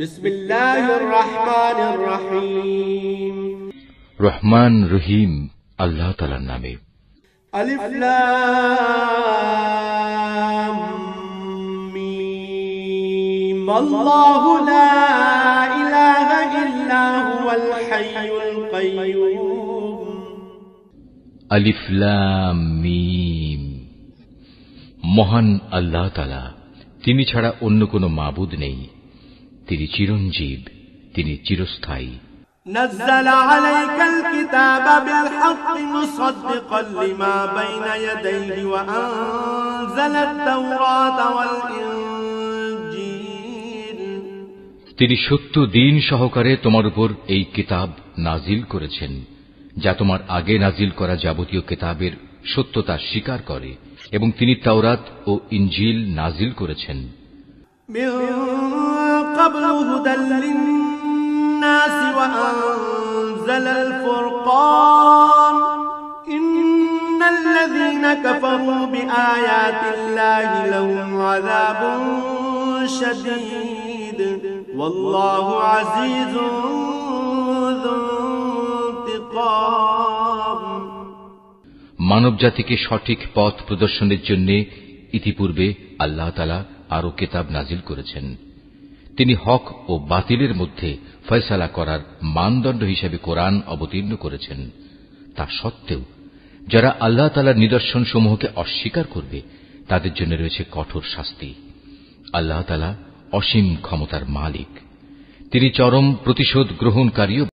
বিসমিল্লাহির রহমানির রহিম। রহমান রহিম আল্লাহ তাআলার নামে। আলিফ লাম মিম। আল্লাহু লা ইলাহা ইল্লা হুয়াল হাইয়ুল কাইয়্যুম। আলিফ লাম মিম। মহান আল্লাহ তাআলা, তিনি ছাড়া অন্য কোনো মাবুদ নেই। তিনি চিরঞ্জীব, তিনি চিরস্থায়ী। نزل عليك الكتاب بالحق مصدقا لما بين يديه وأنزل التوراة والإنجيل। তিনি সত্য দিন সহকারে তোমার উপর এই কিতাব নাজিল করেছেন, যা তোমার আগে নাজিল করা যাবতীয় কিতাবের সত্যতা স্বীকার করে, এবং তিনি তাওরাত ও ইনজিল নাজিল করেছেন। من قبل هدى للناس وأنزل الفرقان إن الذين كفروا بآيات الله لهم عذاب شديد والله عزيز ذو انتقام। মানব জাতিকে সঠিক পথ প্রদর্শনের জন্য ইতিপূর্বে আল্লাহ তাআলা আরো কিতাব নাজিল করেছেন। তিনি হক ও বাতিলের মধ্যে ফয়সালা করার মানদণ্ড হিসেবে কোরআন অবতীর্ণ করেছেন। তা সত্ত্বেও যারা আল্লাহ তাআলার নিদর্শন সমূহকে অস্বীকার করবে, তাদের জন্য রয়েছে কঠোর শাস্তি। আল্লাহ তাআলা অসীম ক্ষমতার মালিক, তিনি চরম প্রতিশোধ গ্রহণকারীও